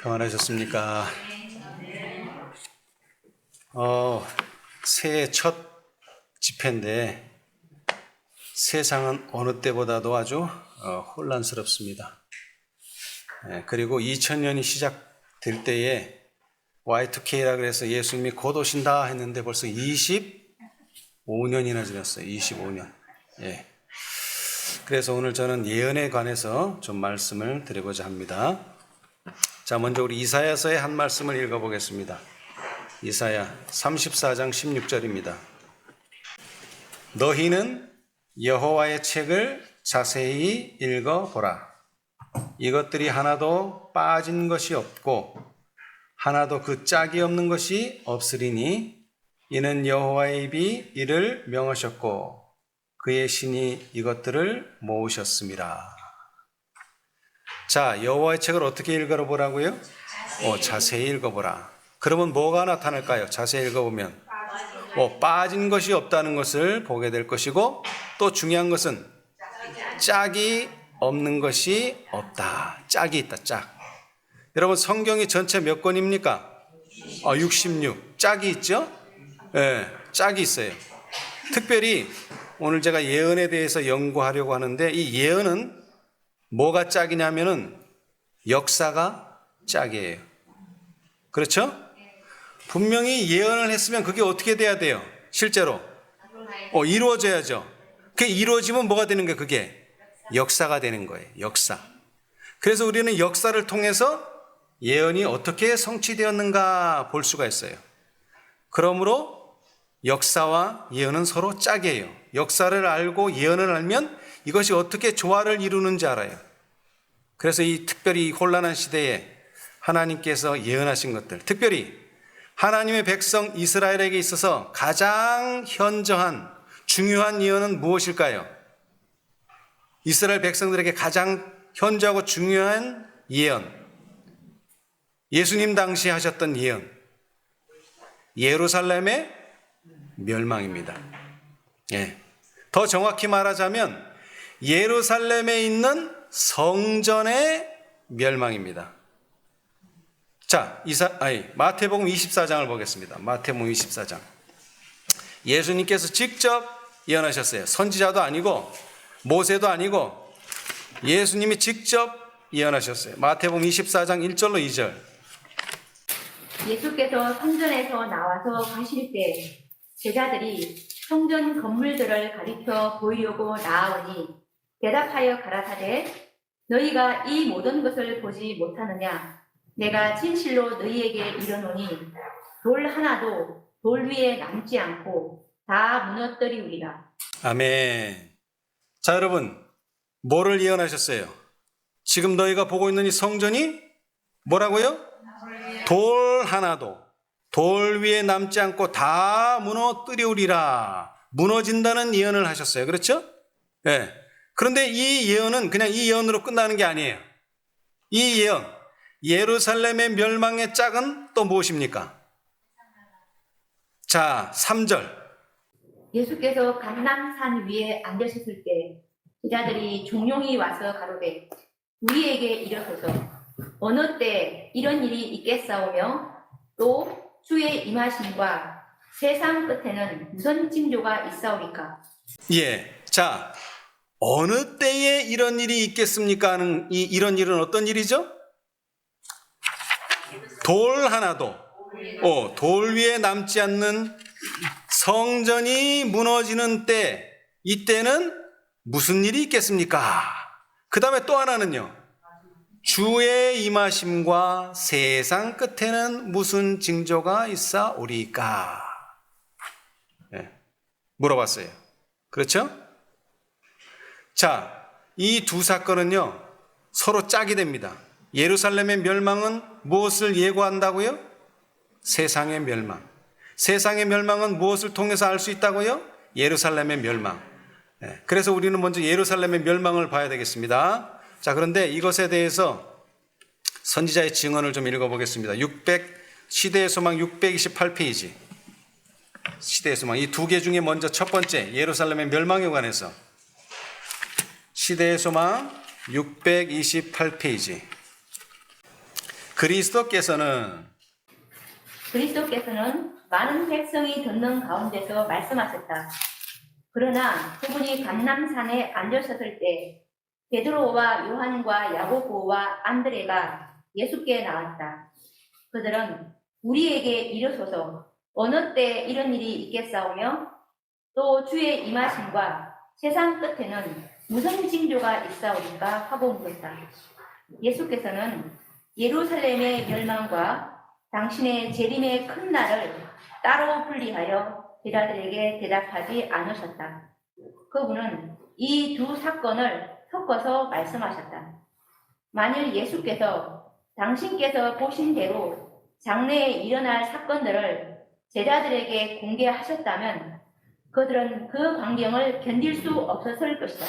평안하셨습니까? 새해 첫 집회인데 세상은 어느 때보다도 아주 혼란스럽습니다. 그리고 2000년이 시작될 때에 Y2K라 그래서 예수님이 곧 오신다 했는데 벌써 25년이나 지났어요. 25년. 그래서 오늘 저는 예언에 관해서 좀 말씀을 드리고자 합니다. 자, 먼저 우리 이사야서의 한 말씀을 읽어보겠습니다. 이사야 34장 16절입니다. 너희는 여호와의 책을 자세히 읽어보라. 이것들이 하나도 빠진 것이 없고 하나도 그 짝이 없는 것이 없으리니 이는 여호와의 입이 이를 명하셨고 그의 신이 이것들을 모으셨습니다. 자, 여호와의 책을 어떻게 읽어보라고요? 자세히 읽어보라. 그러면 뭐가 나타날까요? 자세히 읽어보면 빠진 것이 없다는 것을 보게 될 것이고, 또 중요한 것은 짝이 없는 것이 없다. 짝이 있다. 짝. 여러분, 성경이 전체 몇 권입니까? 66. 짝이 있죠? 짝이 있어요. 특별히 오늘 제가 예언에 대해서 연구하려고 하는데, 이 예언은 뭐가 짝이냐면은 역사가 짝이에요. 그렇죠? 분명히 예언을 했으면 그게 어떻게 돼야 돼요? 실제로 이루어져야죠. 그게 이루어지면 뭐가 되는 거예요? 그게 역사가 되는 거예요. 역사. 그래서 우리는 역사를 통해서 예언이 어떻게 성취되었는가 볼 수가 있어요. 그러므로 역사와 예언은 서로 짝이에요. 역사를 알고 예언을 알면 이것이 어떻게 조화를 이루는지 알아요. 그래서 이 특별히 혼란한 시대에 하나님께서 예언하신 것들, 특별히 하나님의 백성 이스라엘에게 있어서 가장 현저한 중요한 예언은 무엇일까요? 이스라엘 백성들에게 가장 현저하고 중요한 예언, 예수님 당시 하셨던 예언, 예루살렘의 멸망입니다. 더 정확히 말하자면 예루살렘에 있는 성전의 멸망입니다. 자, 마태복음 24장을 보겠습니다. 마태복음 24장. 예수님께서 직접 예언하셨어요. 선지자도 아니고 모세도 아니고 예수님이 직접 예언하셨어요. 마태복음 24장 1절로 2절. 예수께서 성전에서 나와서 가실 때 제자들이 성전 건물들을 가리켜 보이려고 나아오니 대답하여 가라사대 너희가 이 모든 것을 보지 못하느냐? 내가 진실로 너희에게 이르노니 돌 하나도 돌 위에 남지 않고 다 무너뜨리우리라. 아멘. 자, 여러분, 뭐를 예언하셨어요? 지금 너희가 보고 있는 이 성전이 뭐라고요? 돌 하나도 돌 위에 남지 않고 다 무너뜨리우리라. 무너진다는 예언을 하셨어요. 그렇죠? 그런데 이 예언은 그냥 이 예언으로 끝나는 게 아니에요. 이 예언, 예루살렘의 멸망의 짝은 또 무엇입니까? 자, 3절. 예수께서 감람산 위에 앉으셨을 때 제자들이 종용이 와서 가로되 우리에게 이르소서 어느 때 이런 일이 있겠사오며 또 주의 임하심과 세상 끝에는 무슨 징조가 있사오리까? 자, 어느 때에 이런 일이 있겠습니까 하는 이런 일은 어떤 일이죠? 돌 하나도 돌 위에 남지 않는 성전이 무너지는 때, 이때는 무슨 일이 있겠습니까? 그 다음에 또 하나는요, 주의 임하심과 세상 끝에는 무슨 징조가 있사오리까? 물어봤어요. 그렇죠? 자, 이 두 사건은요 서로 짝이 됩니다. 예루살렘의 멸망은 무엇을 예고한다고요? 세상의 멸망. 세상의 멸망은 무엇을 통해서 알 수 있다고요? 예루살렘의 멸망. 그래서 우리는 먼저 예루살렘의 멸망을 봐야 되겠습니다. 자, 그런데 이것에 대해서 선지자의 증언을 좀 읽어보겠습니다. 시대의 소망 628페이지. 시대의 소망. 이 두 개 중에 먼저 첫 번째, 예루살렘의 멸망에 관해서. 시대의 소망 628페이지. 그리스도께서는 많은 백성이 듣는 가운데서 말씀하셨다. 그러나 그분이 감람산에 앉으셨을 때 베드로와 요한과 야고보와 안드레가 예수께 나왔다. 그들은 우리에게 이르소서 어느 때 이런 일이 있겠사오며 또 주의 임하심과 세상 끝에는 무슨 징조가 있사오리까 하고 물었다. 예수께서는 예루살렘의 멸망과 당신의 재림의 큰 날을 따로 분리하여 제자들에게 대답하지 않으셨다. 그분은 이 두 사건을 섞어서 말씀하셨다. 만일 예수께서 당신께서 보신 대로 장래에 일어날 사건들을 제자들에게 공개하셨다면 그들은 그 광경을 견딜 수 없었을 것이다.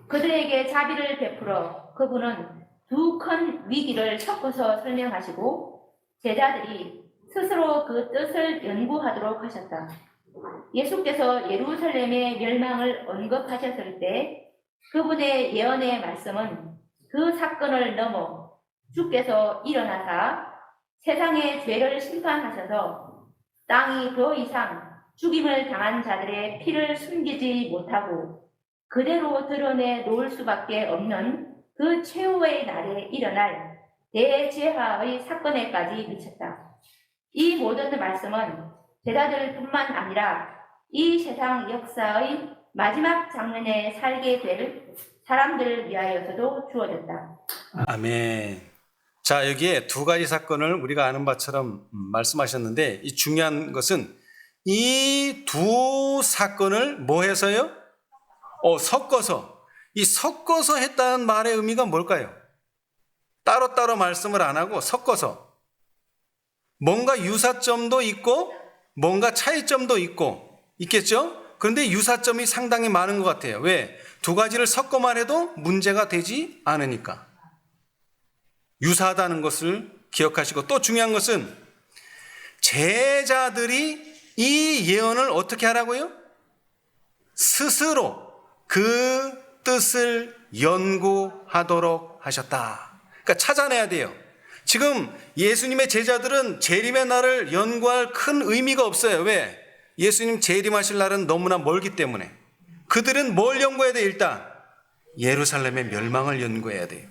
그들에게 자비를 베풀어 그분은 두 큰 위기를 섞어서 설명하시고 제자들이 스스로 그 뜻을 연구하도록 하셨다. 예수께서 예루살렘의 멸망을 언급하셨을 때 그분의 예언의 말씀은 그 사건을 넘어 주께서 일어나사 세상의 죄를 심판하셔서 땅이 더 이상 죽임을 당한 자들의 피를 숨기지 못하고 그대로 드러내 놓을 수밖에 없는 그 최후의 날에 일어날 대재화의 사건에까지 미쳤다. 이 모든 말씀은 제자들뿐만 아니라 이 세상 역사의 마지막 장면에 살게 될 사람들을 위하여서도 주어졌다. 아멘. 자, 여기에 두 가지 사건을 우리가 아는 바처럼 말씀하셨는데 이 중요한 것은 이 두 사건을 뭐 해서요? 섞어서 했다는 말의 의미가 뭘까요? 따로따로 말씀을 안 하고 섞어서 뭔가 유사점도 있고 뭔가 차이점도 있겠죠? 그런데 유사점이 상당히 많은 것 같아요. 왜? 두 가지를 섞어만 해도 문제가 되지 않으니까. 유사하다는 것을 기억하시고 또 중요한 것은 제자들이 이 예언을 어떻게 하라고요? 스스로 그 뜻을 연구하도록 하셨다. 그러니까 찾아내야 돼요. 지금 예수님의 제자들은 재림의 날을 연구할 큰 의미가 없어요. 왜? 예수님 재림하실 날은 너무나 멀기 때문에. 그들은 뭘 연구해야 돼요? 일단 예루살렘의 멸망을 연구해야 돼요.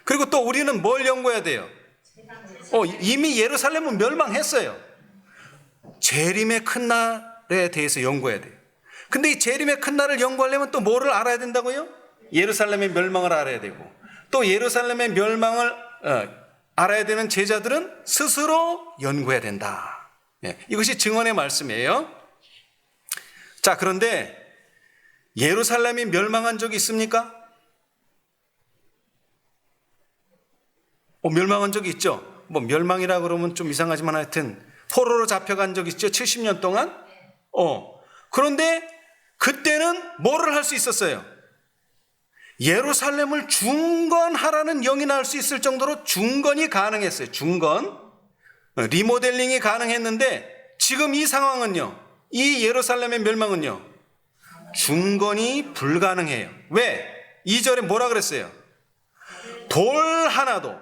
그리고 또 우리는 뭘 연구해야 돼요? 이미 예루살렘은 멸망했어요. 재림의 큰 날에 대해서 연구해야 돼요. 근데 이 재림의 큰 날을 연구하려면 또 뭐를 알아야 된다고요? 예루살렘의 멸망을 알아야 되고 또 예루살렘의 멸망을 알아야 되는 제자들은 스스로 연구해야 된다. 이것이 증언의 말씀이에요. 자, 그런데 예루살렘이 멸망한 적이 있습니까? 멸망한 적이 있죠. 멸망이라 그러면 좀 이상하지만 하여튼 포로로 잡혀간 적이 있죠. 70년 동안. 그런데 그때는 뭐를 할 수 있었어요? 예루살렘을 중건하라는 영이 날 수 있을 정도로 중건이 가능했어요. 중건. 리모델링이 가능했는데 지금 이 상황은요. 이 예루살렘의 멸망은요. 중건이 불가능해요. 왜? 2절에 뭐라 그랬어요? 돌 하나도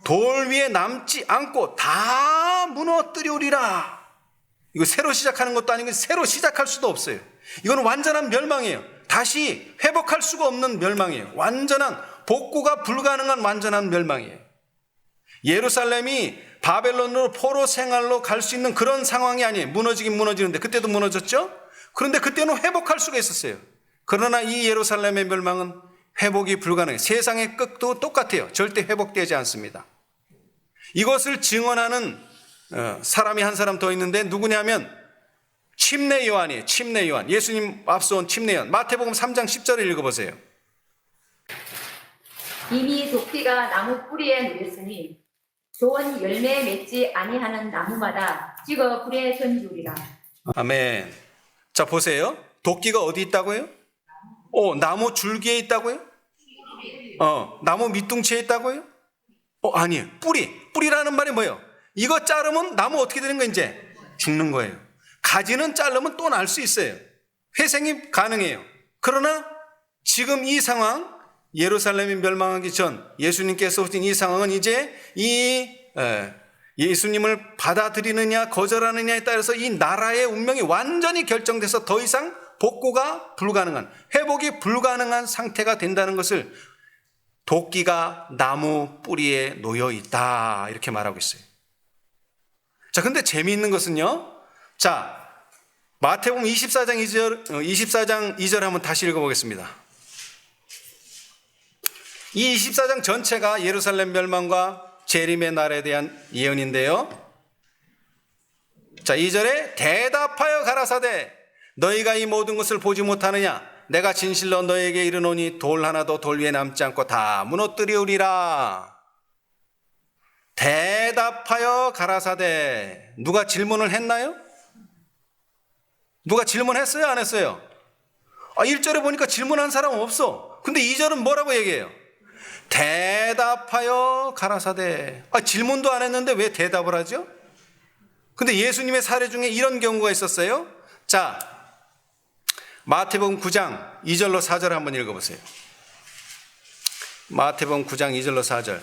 돌 위에 남지 않고 다 무너뜨리우리라. 이거 새로 시작하는 것도 아니고 새로 시작할 수도 없어요. 이건 완전한 멸망이에요. 다시 회복할 수가 없는 멸망이에요. 완전한 복구가 불가능한 완전한 멸망이에요. 예루살렘이 바벨론으로 포로 생활로 갈 수 있는 그런 상황이 아니에요. 무너지긴 무너지는데 그때도 무너졌죠. 그런데 그때는 회복할 수가 있었어요. 그러나 이 예루살렘의 멸망은 회복이 불가능해요. 세상의 끝도 똑같아요. 절대 회복되지 않습니다. 이것을 증언하는 사람이 한 사람 더 있는데 누구냐면 침례 요한이에요. 침례 요한. 예수님 앞서온 침례 요한. 마태복음 3장 10절을 읽어보세요. 이미 도끼가 나무 뿌리에 누였으니 좋은 열매 맺지 아니하는 나무마다 찍어 불에 던지우리라. 아멘. 자, 보세요. 도끼가 어디 있다고요? 나무 줄기에 있다고요? 나무 밑둥치에 있다고요? 아니에요. 뿌리라는 말이 뭐예요? 이거 자르면 나무 어떻게 되는 거예요? 이제 죽는 거예요. 가지는 자르면 또 날 수 있어요. 회생이 가능해요. 그러나 지금 이 상황, 예루살렘이 멸망하기 전 예수님께서 오신 이 상황은 이제 예수님을 받아들이느냐 거절하느냐에 따라서 이 나라의 운명이 완전히 결정돼서 더 이상 복구가 불가능한, 회복이 불가능한 상태가 된다는 것을 도끼가 나무 뿌리에 놓여 있다 이렇게 말하고 있어요. 자, 근데 재미있는 것은요. 자, 마태복음 24장 2절 한번 다시 읽어보겠습니다. 이 24장 전체가 예루살렘 멸망과 재림의 날에 대한 예언인데요. 자, 2절에 대답하여 가라사대 너희가 이 모든 것을 보지 못하느냐? 내가 진실로 너희에게 이르노니 돌 하나도 돌 위에 남지 않고 다 무너뜨리우리라. 대답하여 가라사대. 누가 질문을 했나요? 누가 질문했어요? 안 했어요? 1절에 보니까 질문한 사람은 없어. 근데 2절은 뭐라고 얘기해요? 대답하여 가라사대. 질문도 안 했는데 왜 대답을 하죠? 근데 예수님의 사례 중에 이런 경우가 있었어요. 자, 마태복음 9장 2절로 4절 한번 읽어보세요. 마태복음 9장 2절로 4절.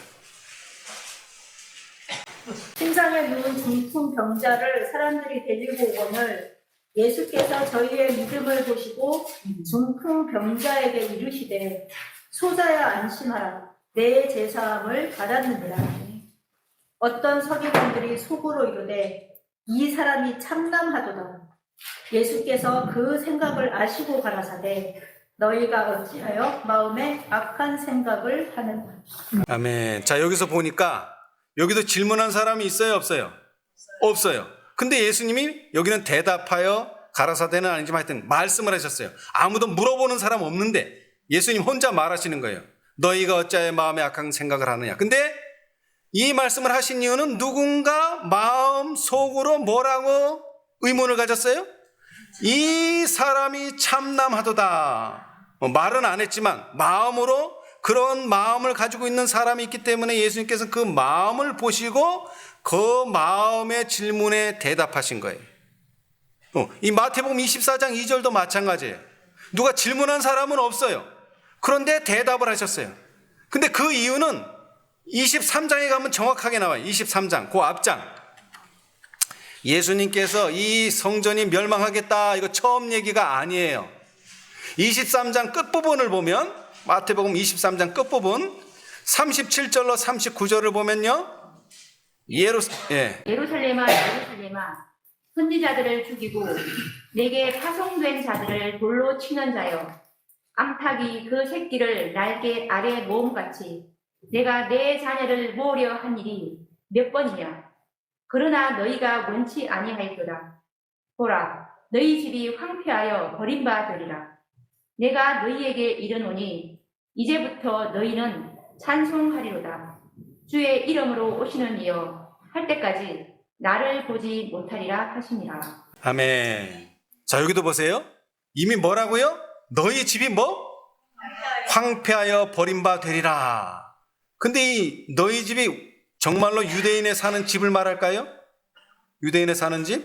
침상에 누운 중풍 병자를 사람들이 데리고 오거늘 예수께서 저희의 믿음을 보시고 중풍 병자에게 이르시되 소자야 안심하라 내 제사함을 받았느니라. 어떤 서기관들이 속으로 이르되 이 사람이 참남하도다. 예수께서 그 생각을 아시고 가라사대 너희가 어찌하여 마음에 악한 생각을 하는가. 아멘. 자, 여기서 보니까 여기도 질문한 사람이 있어요, 없어요? 없어요. 근데 예수님이 여기는 대답하여 가라사대는 아니지만 하여튼 말씀을 하셨어요. 아무도 물어보는 사람 없는데 예수님 혼자 말하시는 거예요. 너희가 어찌하여 마음에 악한 생각을 하느냐. 근데 이 말씀을 하신 이유는 누군가 마음 속으로 뭐라고 의문을 가졌어요? 이 사람이 참남하도다. 말은 안 했지만 마음으로 그런 마음을 가지고 있는 사람이 있기 때문에 예수님께서 그 마음을 보시고 그 마음의 질문에 대답하신 거예요. 이 마태복음 24장 2절도 마찬가지예요. 누가 질문한 사람은 없어요. 그런데 대답을 하셨어요. 근데 그 이유는 23장에 가면 정확하게 나와요. 23장, 그 앞장. 예수님께서 이 성전이 멸망하겠다 이거 처음 얘기가 아니에요. 23장 끝부분을 보면 마태복음 23장 끝부분 37절로 39절을 보면요. 예루살렘아 예루살렘아 선지자들을 죽이고 내게 파송된 자들을 돌로 치는 자여 암탉이 그 새끼를 날개 아래 모음같이 내가 내 자녀를 모으려 한 일이 몇 번이냐. 그러나 너희가 원치 아니하였도다. 보라 너희 집이 황폐하여 버림받으리라. 내가 너희에게 이르노니 이제부터 너희는 찬송하리로다. 주의 이름으로 오시는 이여 할 때까지 나를 보지 못하리라 하시니라. 아멘. 자, 여기도 보세요. 이미 뭐라고요? 너희 집이 뭐? 황폐하여 버림받으리라. 근데 이 너희 집이 정말로 유대인에 사는 집을 말할까요? 유대인에 사는 집?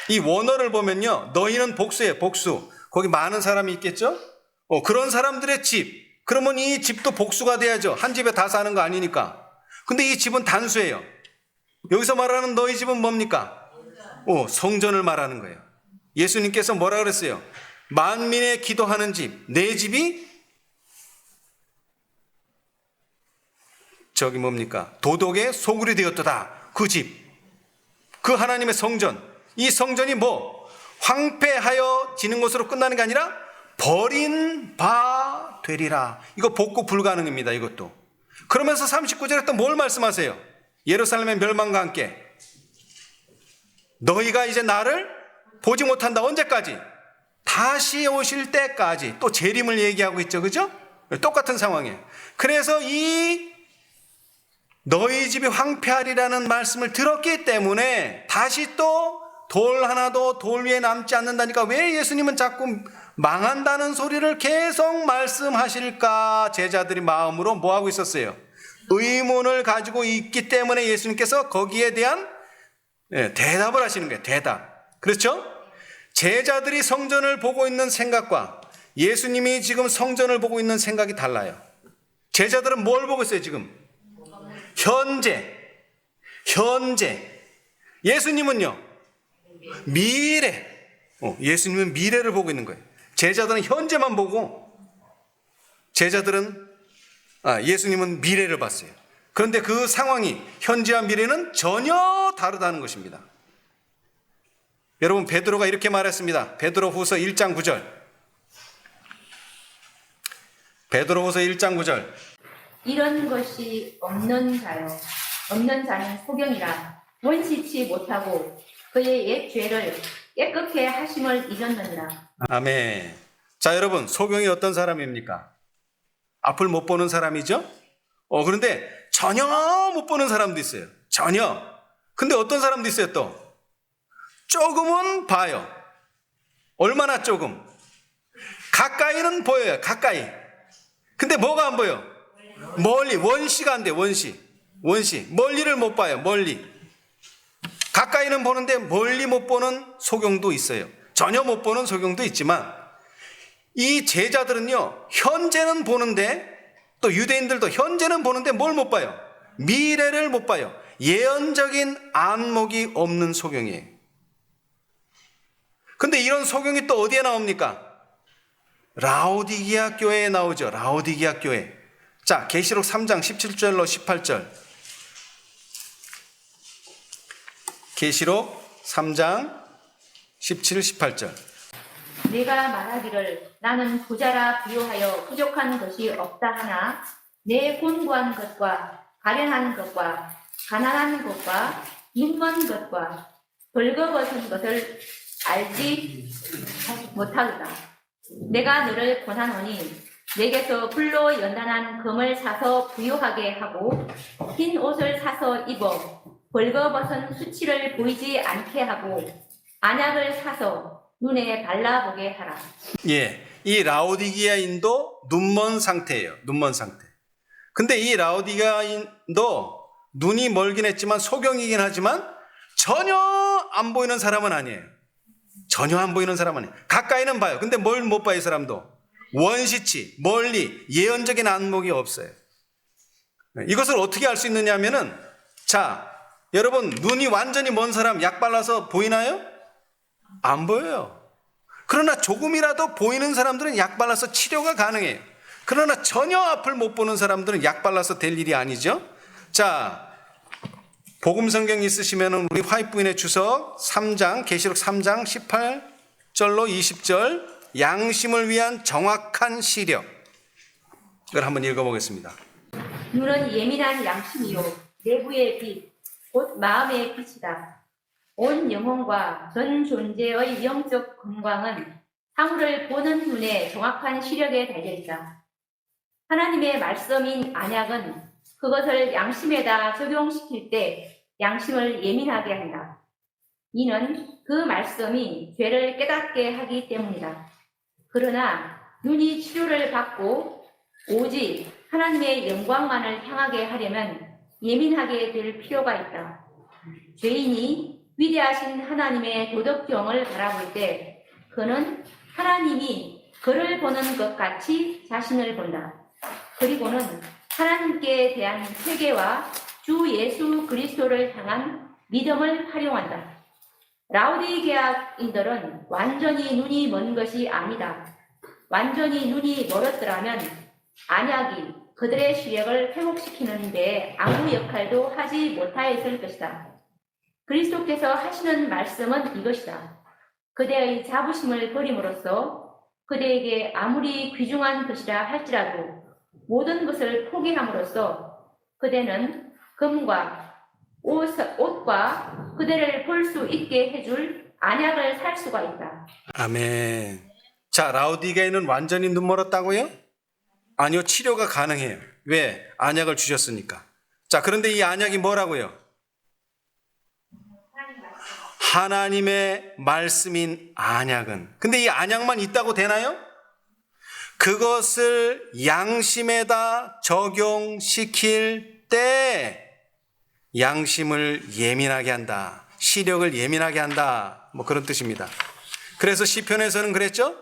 이 원어를 보면요. 너희는 복수예요. 복수. 거기 많은 사람이 있겠죠? 그런 사람들의 집. 그러면 이 집도 복수가 돼야죠. 한 집에 다 사는 거 아니니까. 근데 이 집은 단수예요. 여기서 말하는 너희 집은 뭡니까? 성전을 말하는 거예요. 예수님께서 뭐라 그랬어요? 만민의 기도하는 집. 내 집이 저기 뭡니까? 도덕의 소굴이 되었도다. 그 집. 그 하나님의 성전. 이 성전이 뭐? 황폐하여 지는 것으로 끝나는 게 아니라 버린 바 되리라. 이거 복구 불가능입니다. 이것도. 그러면서 39절에 또 뭘 말씀하세요? 예루살렘의 멸망과 함께 너희가 이제 나를 보지 못한다. 언제까지? 다시 오실 때까지. 또 재림을 얘기하고 있죠. 그죠? 똑같은 상황이에요. 그래서 이 너희 집이 황폐하리라는 말씀을 들었기 때문에 다시 또 돌 하나도 돌 위에 남지 않는다니까 왜 예수님은 자꾸 망한다는 소리를 계속 말씀하실까? 제자들이 마음으로 뭐하고 있었어요? 의문을 가지고 있기 때문에 예수님께서 거기에 대한 대답을 하시는 거예요. 대답. 그렇죠? 제자들이 성전을 보고 있는 생각과 예수님이 지금 성전을 보고 있는 생각이 달라요. 제자들은 뭘 보고 있어요, 지금? 현재. 예수님은요? 미래. 예수님은 미래를 보고 있는 거예요. 제자들은 현재만 보고, 예수님은 미래를 봤어요. 그런데 그 상황이 현재와 미래는 전혀 다르다는 것입니다. 여러분, 베드로가 이렇게 말했습니다. 베드로후서 1장 9절. 베드로후서 1장 9절. 이런 것이 없는 자는 소경이라 원시치 못하고 그의 옛 죄를 깨끗게 하심을 잊었느니라. 아멘. 자, 여러분, 소경이 어떤 사람입니까? 앞을 못 보는 사람이죠? 그런데 전혀 못 보는 사람도 있어요. 전혀. 근데 어떤 사람도 있어요, 또? 조금은 봐요. 얼마나 조금? 가까이는 보여요, 가까이. 근데 뭐가 안 보여? 멀리, 원시가 안 돼, 원시. 멀리를 못 봐요, 멀리. 가까이는 보는데 멀리 못 보는 소경도 있어요. 전혀 못 보는 소경도 있지만, 이 제자들은요, 현재는 보는데, 또 유대인들도 현재는 보는데 뭘 못 봐요? 미래를 못 봐요. 예언적인 안목이 없는 소경이에요. 근데 이런 소경이 또 어디에 나옵니까? 라오디게아 교회에 나오죠. 라오디게아 교회. 자, 계시록 3장 17절로 18절. 계시록 3장 17, 18절. 내가 말하기를 나는 부자라 비유하여 부족한 것이 없다 하나 내 곤고한 것과 가련한 것과 가난한 것과 빈먼 것과 벌거벗은 것을 알지 못하리라. 내가 너를 권하노니 내게서 불로 연단한 금을 사서 부유하게 하고 흰 옷을 사서 입어 벌거벗은 수치를 보이지 않게 하고 안약을 사서 눈에 발라보게 하라. 예, 이 라오디게아인도 눈먼 상태예요. 눈먼 상태. 근데 이 라오디게아인도 눈이 멀긴 했지만 소경이긴 하지만 전혀 안 보이는 사람은 아니에요. 전혀 안 보이는 사람은 아니에요. 가까이는 봐요. 근데 뭘 못 봐요, 이 사람도? 원시치, 멀리, 예언적인 안목이 없어요. 이것을 어떻게 알 수 있느냐 하면은, 자, 여러분, 눈이 완전히 먼 사람 약 발라서 보이나요? 안 보여요. 그러나 조금이라도 보이는 사람들은 약 발라서 치료가 가능해요. 그러나 전혀 앞을 못 보는 사람들은 약 발라서 될 일이 아니죠. 자, 복음 성경 있으시면 우리 화이트부인의 주석 3장, 계시록 3장 18절로 20절, 양심을 위한 정확한 시력. 이걸 한번 읽어보겠습니다. 눈은 예민한 양심이요 내부의 빛, 곧 마음의 빛이다. 온 영혼과 전 존재의 영적 건강은 사물을 보는 눈의 정확한 시력에 달려있다. 하나님의 말씀인 안약은 그것을 양심에다 적용시킬 때 양심을 예민하게 한다. 이는 그 말씀이 죄를 깨닫게 하기 때문이다. 그러나 눈이 치료를 받고 오직 하나님의 영광만을 향하게 하려면 예민하게 될 필요가 있다. 죄인이 위대하신 하나님의 도덕경을 바라볼 때 그는 하나님이 그를 보는 것 같이 자신을 본다. 그리고는 하나님께 대한 회개와 주 예수 그리스도를 향한 믿음을 활용한다. 라오디게아인들은 완전히 눈이 먼 것이 아니다. 완전히 눈이 멀었더라면 안약이 그들의 시력을 회복시키는 데 아무 역할도 하지 못하였을 것이다. 그리스도께서 하시는 말씀은 이것이다. 그대의 자부심을 버림으로써 그대에게 아무리 귀중한 것이라 할지라도 모든 것을 포기함으로써 그대는 금과 옷과 그대를 볼 수 있게 해줄 안약을 살 수가 있다. 아멘. 자, 라오디게아는 완전히 눈 멀었다고요? 아니요, 치료가 가능해요. 왜? 안약을 주셨으니까. 자, 그런데 이 안약이 뭐라고요? 하나님의 말씀인 안약은. 근데 이 안약만 있다고 되나요? 그것을 양심에다 적용시킬 때 양심을 예민하게 한다. 시력을 예민하게 한다. 뭐 그런 뜻입니다. 그래서 시편에서는 그랬죠?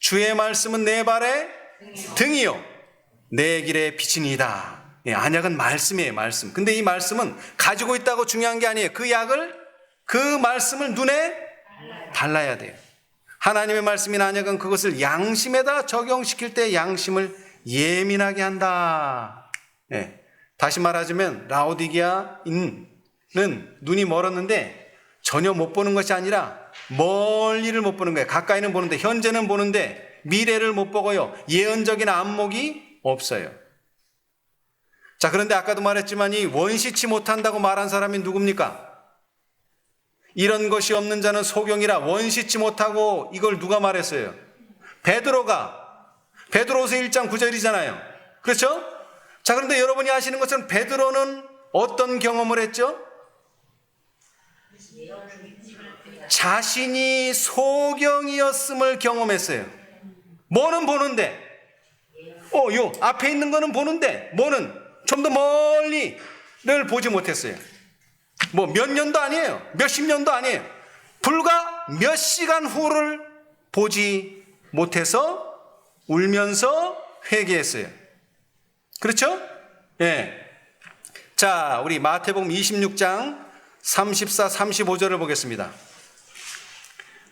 주의 말씀은 내 발의 등이요 내 길의 빛이니이다. 예, 안약은 말씀이에요, 말씀. 근데 이 말씀은 가지고 있다고 중요한 게 아니에요. 그 말씀을 눈에 달라야 돼요. 하나님의 말씀이나 안약은 그것을 양심에다 적용시킬 때 양심을 예민하게 한다. 예, 다시 말하자면 라오디게아인은 눈이 멀었는데 전혀 못 보는 것이 아니라 멀리를 못 보는 거예요. 가까이는 보는데 현재는 보는데 미래를 못 보고요. 예언적인 안목이 없어요. 자, 그런데 아까도 말했지만 이 원시치 못한다고 말한 사람이 누굽니까? 이런 것이 없는 자는 소경이라 원시치 못하고 이걸 누가 말했어요? 베드로서 1장 9절이잖아요. 그렇죠? 자, 그런데 여러분이 아시는 것처럼 베드로는 어떤 경험을 했죠? 자신이 소경이었음을 경험했어요. 뭐는 보는데, 요 앞에 있는 거는 보는데, 뭐는 좀 더 멀리를 보지 못했어요. 뭐 몇 년도 아니에요. 몇십 년도 아니에요. 불과 몇 시간 후를 보지 못해서 울면서 회개했어요. 그렇죠? 예. 자, 우리 마태복음 26장 34, 35절을 보겠습니다.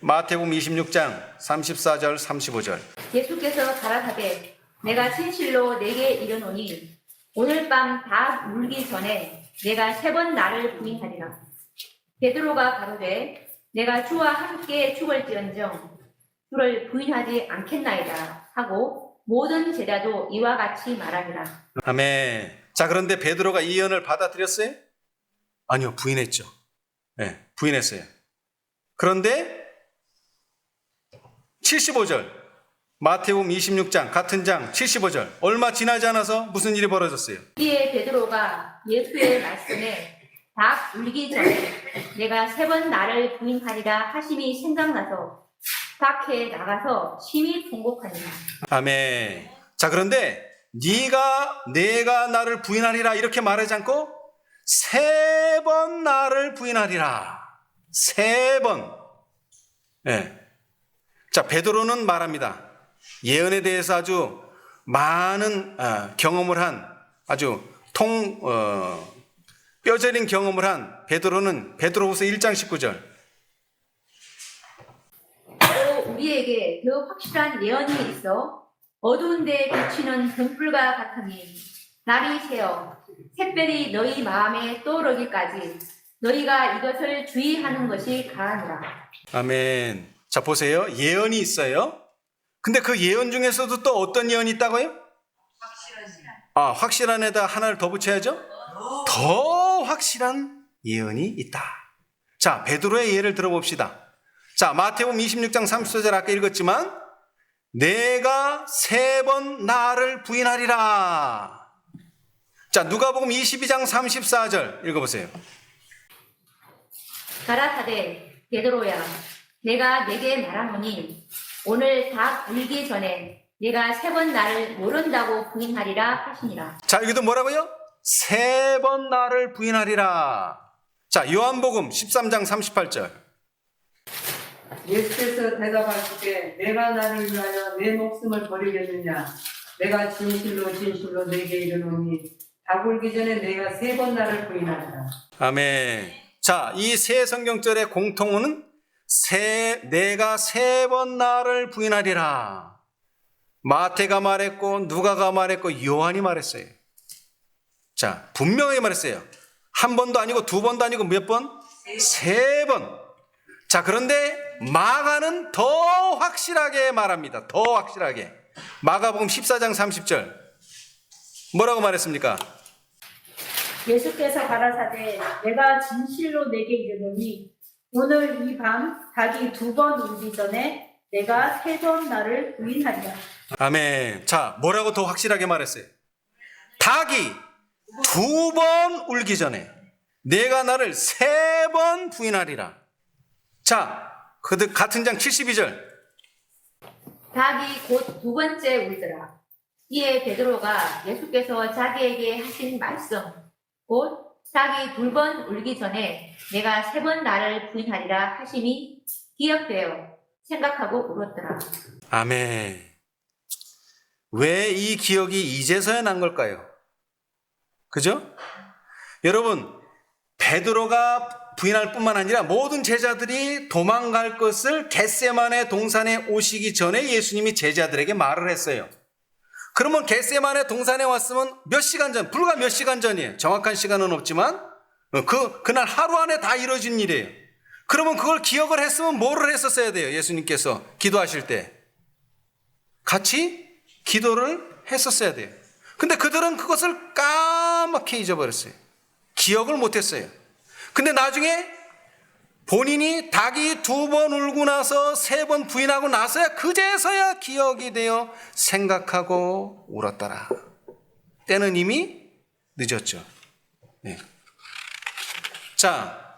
마태복음 26장 34절, 35절. 예수께서 가라사대 내가 진실로 내게 이르노니 오늘 밤 다 울기 전에 내가 3번 나를 부인하리라. 베드로가 가로되 내가 주와 함께 죽을지언정 주를 부인하지 않겠나이다 하고 모든 제자도 이와 같이 말하니라. 아멘. 자, 그런데 베드로가 이 예언을 받아들였어요? 아니요, 부인했죠. 네, 부인했어요. 그런데 75절 마태복음 26장 같은 장 75절 얼마 지나지 않아서 무슨 일이 벌어졌어요? 이에 베드로가 예수의 말씀에 닭 울기 전에 내가 3번 나를 부인하리라 하심이 생각나서 밖에 나가서 심히 통곡하니라. 아멘. 자, 그런데 내가 나를 부인하리라 이렇게 말하지 않고 3번 나를 부인하리라. 3번. 네. 자, 베드로는 말합니다. 예언에 대해서 아주 많은 경험을 한 아주 뼈저린 경험을 한 베드로는 베드로후서 1장 19절 또 우리에게 더 확실한 예언이 있어 어두운 데 비치는 등불과 같으니 날이 새어 샛별이 너희 마음에 떠오르기까지 너희가 이것을 주의하는 것이 가하니라. 아멘. 자, 보세요. 예언이 있어요. 근데 그 예언 중에서도 또 어떤 예언이 있다고요? 확실한 에다 하나를 더 붙여야죠. 더 확실한 예언이 있다. 자, 베드로의 예를 들어봅시다. 자, 마태복음 26장 34절 아까 읽었지만 내가 3번 나를 부인하리라. 자, 누가복음 22장 34절 읽어보세요. 가라사대 베드로야 내가 내게 말하노니 오늘 닭 울기 전에 내가 3번 나를 모른다고 부인하리라 하시니라. 자, 여기도 뭐라고요? 3번 나를 부인하리라. 자, 요한복음 13장 38절. 예수께서 대답하시되 내가 나를 위하여 내 목숨을 버리겠느냐 내가 진실로 진실로 내게 이르노니 닭 울기 전에 내가 3번 나를 부인하리라. 아멘. 자, 이 세 성경절의 공통어는 내가 3번 나를 부인하리라. 마태가 말했고 누가가 말했고 요한이 말했어요. 자, 분명히 말했어요. 한 번도 아니고 두 번도 아니고 몇 번? 3번. 자, 그런데 마가는 더 확실하게 말합니다. 더 확실하게. 마가복음 14장 30절 뭐라고 말했습니까? 예수께서 가라사대 내가 진실로 내게 이르노니 오늘 이 밤 닭이 2번 울기 전에 내가 3번 나를 부인하리라. 아멘. 자, 뭐라고 더 확실하게 말했어요? 닭이 2번 울기 전에 내가 나를 3번 부인하리라. 자, 그 같은 장 72절. 닭이 곧 2번째 울더라. 이에 베드로가 예수께서 자기에게 하신 말씀 곧 닭이 2번 울기 전에 내가 3번 나를 부인하리라 하심이 기억되어 생각하고 울었더라. 아멘. 왜 이 기억이 이제서야 난 걸까요? 그죠? 여러분, 베드로가 부인할 뿐만 아니라 모든 제자들이 도망갈 것을 겟세마네 동산에 오시기 전에 예수님이 제자들에게 말을 했어요. 그러면 겟세마네 동산에 왔으면 몇 시간 전, 불과 몇 시간 전이에요. 정확한 시간은 없지만 그날 하루 안에 다 이루어진 일이에요. 그러면 그걸 기억을 했으면 뭐를 했었어야 돼요? 예수님께서 기도하실 때 같이 기도를 했었어야 돼요. 근데 그들은 그것을 까맣게 잊어버렸어요. 기억을 못했어요. 근데 나중에 본인이 닭이 2번 울고 나서 3번 부인하고 나서야 그제서야 기억이 되어 생각하고 울었더라. 때는 이미 늦었죠. 네. 자,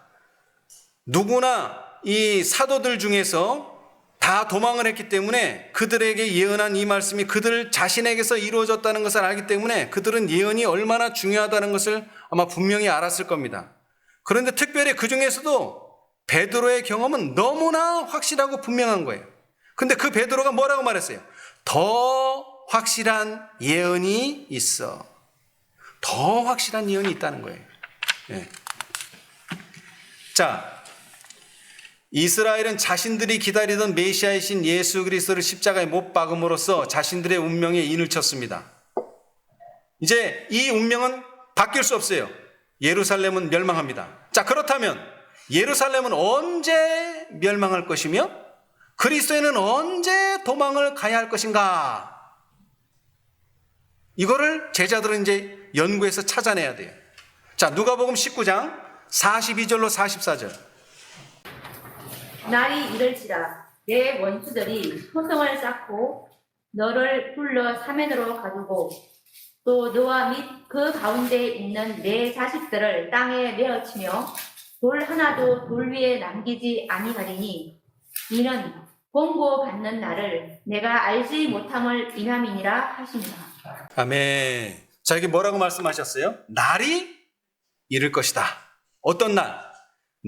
누구나 이 사도들 중에서 다 도망을 했기 때문에 그들에게 예언한 이 말씀이 그들 자신에게서 이루어졌다는 것을 알기 때문에 그들은 예언이 얼마나 중요하다는 것을 아마 분명히 알았을 겁니다. 그런데 특별히 그 중에서도 베드로의 경험은 너무나 확실하고 분명한 거예요. 근데 그 베드로가 뭐라고 말했어요? 더 확실한 예언이 있어. 더 확실한 예언이 있다는 거예요. 네. 자, 이스라엘은 자신들이 기다리던 메시아이신 예수 그리스도를 십자가에 못 박음으로써 자신들의 운명에 인을 쳤습니다. 이제 이 운명은 바뀔 수 없어요. 예루살렘은 멸망합니다. 자, 그렇다면 예루살렘은 언제 멸망할 것이며 그리스도인은 언제 도망을 가야 할 것인가? 이거를 제자들은 이제 연구해서 찾아내야 돼요. 자, 누가복음 19장 42절로 44절. 날이 이를지라 내 원수들이 토성을 쌓고 너를 불러 사면으로 가두고 또 너와 및 그 가운데 있는 내 자식들을 땅에 메어치며 돌 하나도 돌 위에 남기지 아니하리니 이는 권고받는 날을 내가 알지 못함을 인함이니라 하시니라. 아멘. 자, 여기 뭐라고 말씀하셨어요? 날이 이를 것이다. 어떤 날?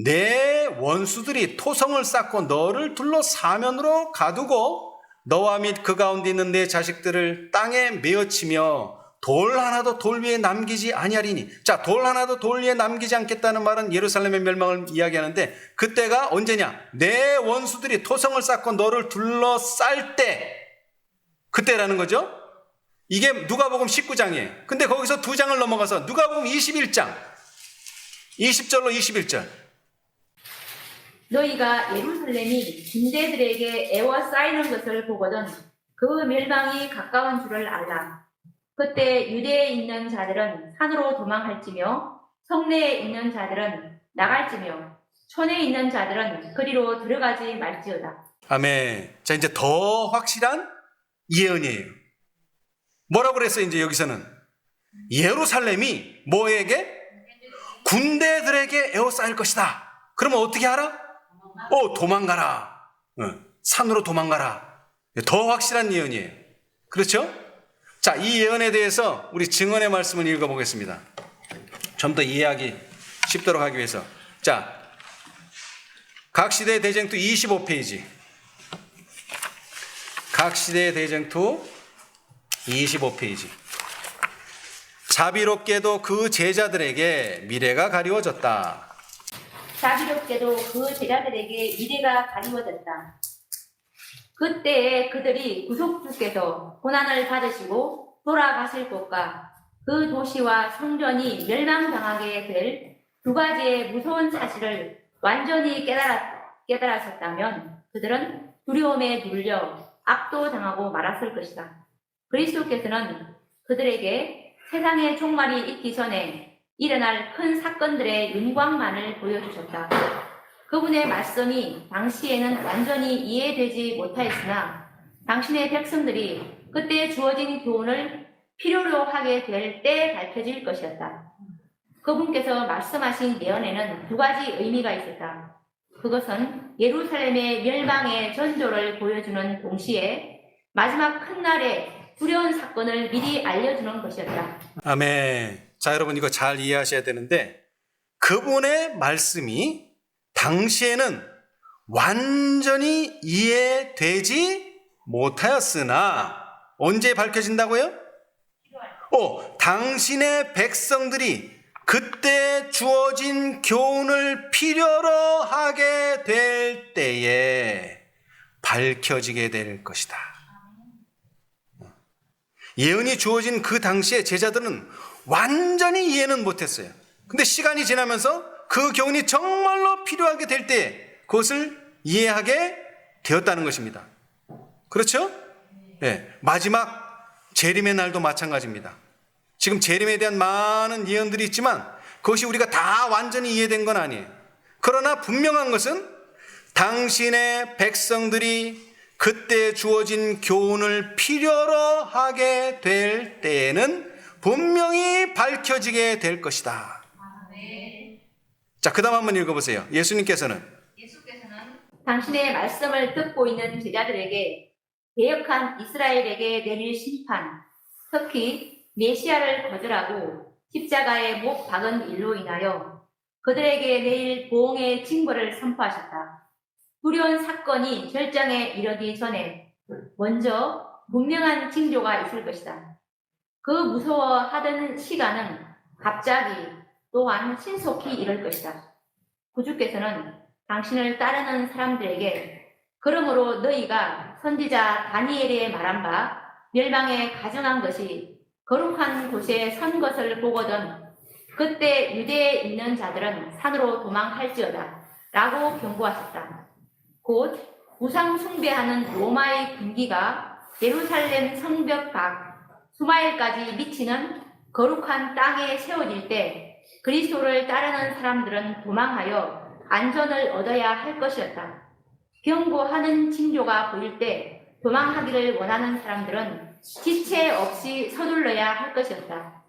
내 원수들이 토성을 쌓고 너를 둘러 사면으로 가두고 너와 및 그 가운데 있는 내 자식들을 땅에 메어치며 돌 하나도 돌 위에 남기지 아니하리니. 자, 돌 하나도 돌 위에 남기지 않겠다는 말은 예루살렘의 멸망을 이야기하는데 그때가 언제냐? 내 원수들이 토성을 쌓고 너를 둘러쌀 때, 그때라는 거죠. 이게 누가복음 19장이에요. 근데 거기서 2장을 넘어가서 누가복음 21장 20절로 21절. 너희가 예루살렘이 군대들에게 에워싸이는 것을 보거든 그 멸망이 가까운 줄을 알라. 그때 유대에 있는 자들은 산으로 도망할지며 성내에 있는 자들은 나갈지며 촌에 있는 자들은 그리로 들어가지 말지어다. 아멘. 자, 이제 더 확실한 예언이에요. 뭐라고 그랬어요? 이제 여기서는 예루살렘이 뭐에게? 군대들에게 에워싸일 것이다. 그러면 어떻게 하라? 도망가라. 산으로 도망가라. 더 확실한 예언이에요. 그렇죠? 자, 이 예언에 대해서 우리 증언의 말씀을 읽어보겠습니다. 좀 더 이해하기 쉽도록 하기 위해서. 자, 각 시대 대쟁투 25페이지. 각 시대 대쟁투 25페이지. 자비롭게도 그 제자들에게 미래가 가리워졌다. 자비롭게도 그 제자들에게 미래가 가리워졌다. 그때에 그들이 구속주께서 고난을 받으시고 돌아가실 곳과 그 도시와 성전이 멸망당하게 될 2가지의 무서운 사실을 완전히 깨달았었다면 그들은 두려움에 눌려 압도당하고 말았을 것이다. 그리스도께서는 그들에게 세상의 종말이 있기 전에 일어날 큰 사건들의 윤곽만을 보여주셨다. 그분의 말씀이 당시에는 완전히 이해되지 못하였으나 당신의 백성들이 그때 주어진 교훈을 필요로 하게 될 때 밝혀질 것이었다. 그분께서 말씀하신 예언에는 2가지 의미가 있었다. 그것은 예루살렘의 멸망의 전조를 보여주는 동시에 마지막 큰 날에 두려운 사건을 미리 알려주는 것이었다. 아멘. 자, 여러분 이거 잘 이해하셔야 되는데 그분의 말씀이 당시에는 완전히 이해되지 못하였으나 언제 밝혀진다고요? 당신의 백성들이 그때 주어진 교훈을 필요로 하게 될 때에 밝혀지게 될 것이다. 예언이 주어진 그 당시에 제자들은 완전히 이해는 못했어요. 근데 시간이 지나면서 그 교훈이 정말로 필요하게 될 때 그것을 이해하게 되었다는 것입니다. 그렇죠? 네, 마지막 재림의 날도 마찬가지입니다. 지금 재림에 대한 많은 예언들이 있지만 그것이 우리가 다 완전히 이해된 건 아니에요. 그러나 분명한 것은 당신의 백성들이 그때 주어진 교훈을 필요로 하게 될 때에는 분명히 밝혀지게 될 것이다. 자, 그 다음 한번 읽어보세요. 예수께서는 당신의 말씀을 듣고 있는 제자들에게 개혁한 이스라엘에게 내릴 심판, 특히 메시아를 거절하고 십자가에 못 박은 일로 인하여 그들에게 내릴 보응의 징벌을 선포하셨다. 두려운 사건이 결정에 이르기 전에 먼저 분명한 징조가 있을 것이다. 그 무서워하던 시간은 갑자기 또한 신속히 이를 것이다. 구주께서는 당신을 따르는 사람들에게 그러므로 너희가 선지자 다니엘의 말한 바 멸망에 가증한 것이 거룩한 곳에 선 것을 보거든 그때 유대에 있는 자들은 산으로 도망할지어다 라고 경고하셨다. 곧 우상 숭배하는 로마의 군기가 예루살렘 성벽 밖 수마일까지 미치는 거룩한 땅에 세워질 때 그리스도를 따르는 사람들은 도망하여 안전을 얻어야 할 것이었다. 경고하는 징조가 보일 때 도망하기를 원하는 사람들은 지체 없이 서둘러야 할 것이었다.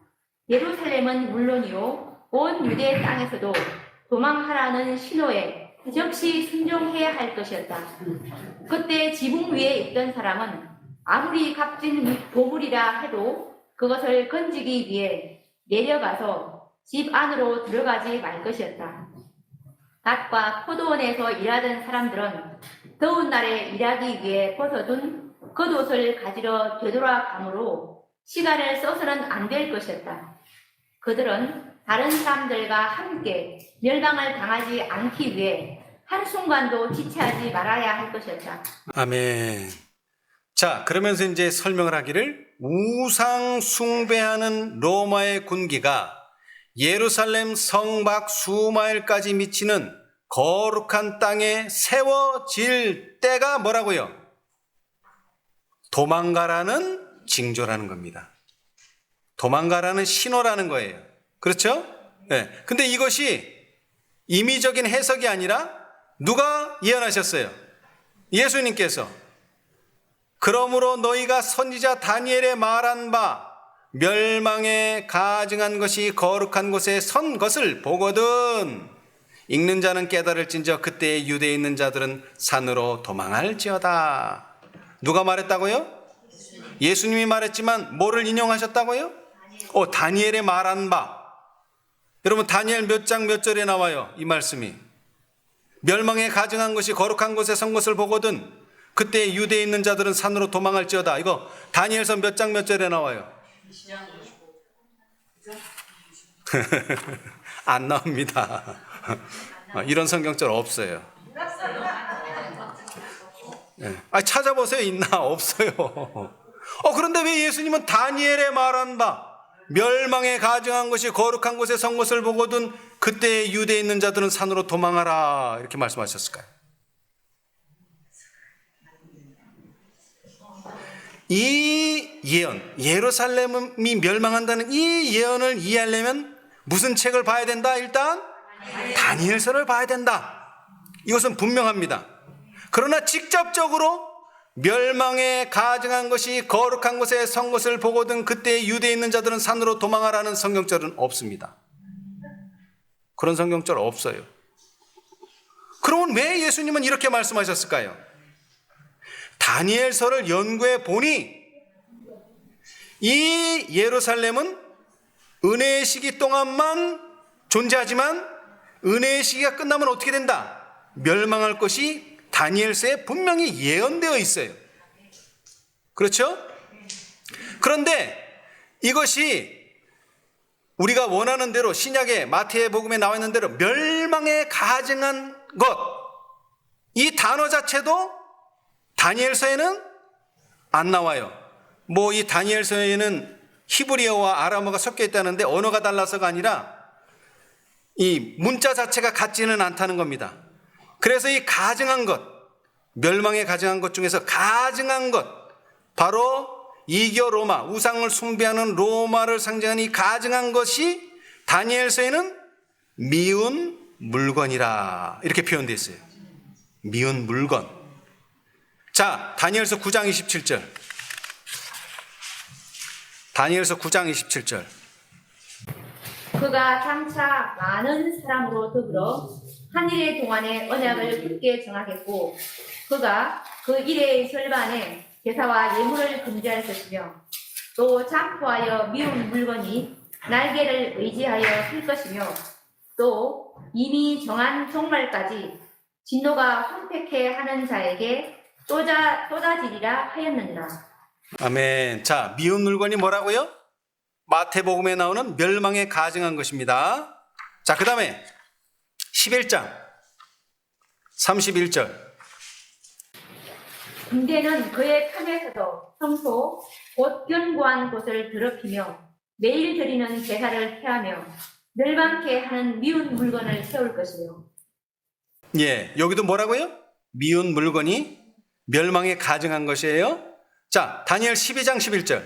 예루살렘은 물론이요 온 유대 땅에서도 도망하라는 신호에 즉시 순종해야 할 것이었다. 그때 지붕 위에 있던 사람은 아무리 값진 보물이라 해도 그것을 건지기 위해 내려가서 집 안으로 들어가지 말 것이었다. 밭과 포도원에서 일하던 사람들은 더운 날에 일하기 위해 벗어둔 겉옷을 가지러 되돌아가므로 시간을 써서는 안 될 것이었다. 그들은 다른 사람들과 함께 멸망을 당하지 않기 위해 한순간도 지체하지 말아야 할 것이었다. 아멘. 자, 그러면서 이제 설명을 하기를 우상 숭배하는 로마의 군기가 예루살렘 성 밖 수마일까지 미치는 거룩한 땅에 세워질 때가 뭐라고요? 도망가라는 징조라는 겁니다. 도망가라는 신호라는 거예요. 그렇죠? 네. 근데 이것이 임의적인 해석이 아니라 누가 예언하셨어요? 예수님께서. 그러므로 너희가 선지자 다니엘의 말한 바 멸망에 가증한 것이 거룩한 곳에 선 것을 보거든 읽는 자는 깨달을진저 그때 유대에 있는 자들은 산으로 도망할지어다. 누가 말했다고요? 예수님이 말했지만 뭐를 인용하셨다고요? 다니엘의 말한 바. 여러분 다니엘 몇 장 몇 절에 나와요? 이 말씀이. 멸망에 가증한 것이 거룩한 곳에 선 것을 보거든 그때 유대에 있는 자들은 산으로 도망할지어다. 이거 다니엘서 몇 장 몇 절에 나와요? 안 나옵니다. 이런 성경절 없어요. 찾아보세요. 있나? 없어요. 그런데 왜 예수님은 다니엘의 말한 바 멸망에 가증한 것이 거룩한 곳에 선 것을 보거든 그때 유대에 있는 자들은 산으로 도망하라 이렇게 말씀하셨을까요? 이 예언, 예루살렘이 멸망한다는 이 예언을 이해하려면 무슨 책을 봐야 된다? 일단 다니엘서를 봐야 된다. 이것은 분명합니다. 그러나 직접적으로 멸망에 가증한 것이 거룩한 곳에 선 것을 보거든 그때 유대에 있는 자들은 산으로 도망하라는 성경절은 없습니다. 그런 성경절 없어요. 그러면 왜 예수님은 이렇게 말씀하셨을까요? 다니엘서를 연구해 보니 이 예루살렘은 은혜의 시기 동안만 존재하지만 은혜의 시기가 끝나면 어떻게 된다? 멸망할 것이 다니엘서에 분명히 예언되어 있어요. 그렇죠? 그런데 이것이 우리가 원하는 대로 신약의 마태복음에 나와 있는 대로 멸망에 가증한 것, 이 단어 자체도 다니엘서에는 안 나와요. 뭐 이 다니엘서에는 히브리어와 아람어가 섞여 있다는데 언어가 달라서가 아니라 이 문자 자체가 같지는 않다는 겁니다. 그래서 이 가증한 것, 멸망에 가증한 것 중에서 가증한 것, 바로 이교 로마, 우상을 숭배하는 로마를 상징하는 이 가증한 것이 다니엘서에는 미운 물건이라 이렇게 표현되어 있어요. 미운 물건. 자, 다니엘서 9장 27절. 다니엘서 9장 27절. 그가 장차 많은 사람으로 더불어 한 일의 동안에 언약을 굳게 정하겠고 그가 그 일의 절반에 제사와 예물을 금지할 것이며 또 잠포하여 미운 물건이 날개를 의지하여 쓸 것이며 또 이미 정한 종말까지 진노가 황폐케 하는 자에게 쏟아지리라 하였느니라. 아멘. 자, 미운 물건이 뭐라고요? 마태복음에 나오는 멸망에 가증한 것입니다. 자, 그 다음에 11장 31절. 군대는 그의 편에서도 성소 곧 견고한 곳을 더럽히며 매일 드리는 제사를 폐하며 멸망케 하는 미운 물건을 세울 것이요. 예, 여기도 뭐라고요? 미운 물건이 멸망에 가증한 것이에요. 자, 다니엘 12장 11절.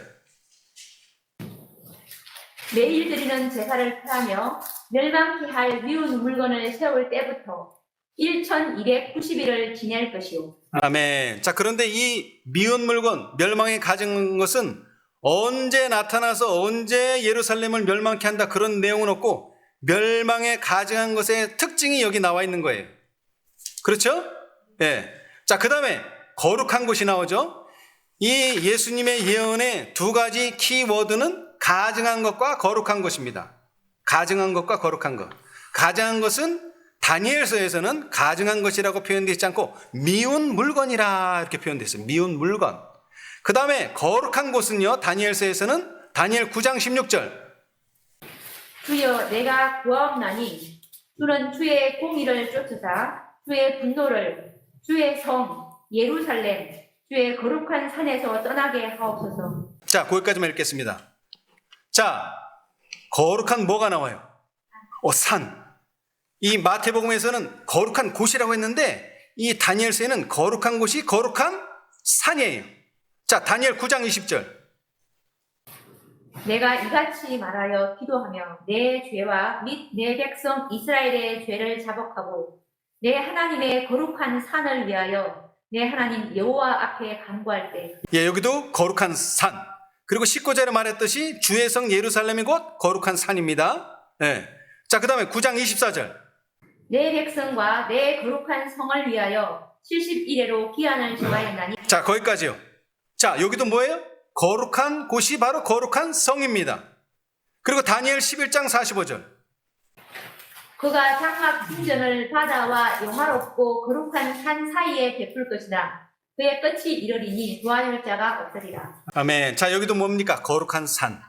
매일 드리는 제사를 폐하며 멸망케 할 미운 물건을 세울 때부터 1290일을 지낼 것이요. 아멘. 자, 그런데 이 미운 물건, 멸망에 가증한 것은 언제 나타나서 언제 예루살렘을 멸망케 한다 그런 내용은 없고 멸망에 가증한 것의 특징이 여기 나와 있는 거예요. 그렇죠? 예. 자, 그 다음에 거룩한 곳이 나오죠. 이 예수님의 예언의 두 가지 키워드는 가증한 것과 거룩한 것입니다. 가증한 것과 거룩한 것. 가증한 것은 다니엘서에서는 가증한 것이라고 표현되어 있지 않고 미운 물건이라 이렇게 표현되어 있어요. 미운 물건. 그 다음에 거룩한 곳은요. 다니엘서에서는 다니엘 9장 16절. 주여 내가 구하옵나니 주는 주의 공의를 쫓으사 주의 분노를 주의 성 예루살렘 주의 거룩한 산에서 떠나게 하옵소서. 자, 거기까지만 읽겠습니다. 자, 거룩한 뭐가 나와요? 산. 이 마태복음에서는 거룩한 곳이라고 했는데 이 다니엘서에는 거룩한 곳이 거룩한 산이에요. 자, 다니엘 9장 20절. 내가 이같이 말하여 기도하며 내 죄와 및 내 백성 이스라엘의 죄를 자복하고 내 하나님의 거룩한 산을 위하여 내 하나님 여호와 앞에 간구할 때. 예, 여기도 거룩한 산. 그리고 19절에 말했듯이 주의 성 예루살렘이 곧 거룩한 산입니다. 예. 자, 그 다음에 9장 24절. 내 백성과 내 거룩한 성을 위하여 70일에로 기한을 정하였나니. 자, 거기까지요. 자, 여기도 뭐예요? 거룩한 곳이 바로 거룩한 성입니다. 그리고 다니엘 11장 45절. 그가 장막 진전을 바다와 영화롭고 거룩한 산 사이에 베풀 것이다. 그의 끝이 이르리니 도와줄 자가 없으리라. 아멘. 자, 여기도 뭡니까? 거룩한 산.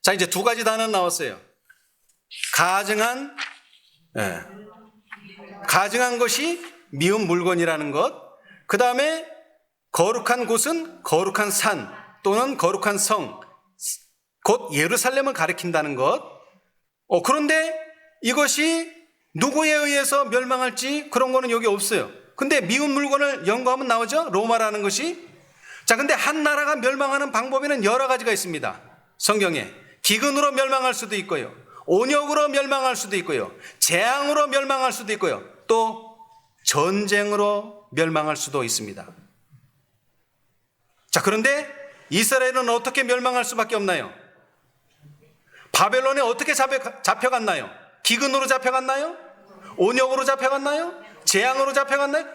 자, 이제 두 가지 단어 나왔어요. 가증한, 가증한 것이 미운 물건이라는 것. 그 다음에 거룩한 곳은 거룩한 산 또는 거룩한 성, 곧 예루살렘을 가리킨다는 것. 그런데 이것이 누구에 의해서 멸망할지 그런 거는 여기 없어요. 근데 미운 물건을 연구하면 나오죠? 로마라는 것이. 자, 근데 한 나라가 멸망하는 방법에는 여러 가지가 있습니다. 성경에. 기근으로 멸망할 수도 있고요. 온역으로 멸망할 수도 있고요. 재앙으로 멸망할 수도 있고요. 또 전쟁으로 멸망할 수도 있습니다. 자, 그런데 이스라엘은 어떻게 멸망할 수밖에 없나요? 바벨론에 어떻게 잡혀갔나요? 기근으로 잡혀갔나요? 온역으로 잡혀갔나요? 재앙으로 잡혀갔나요?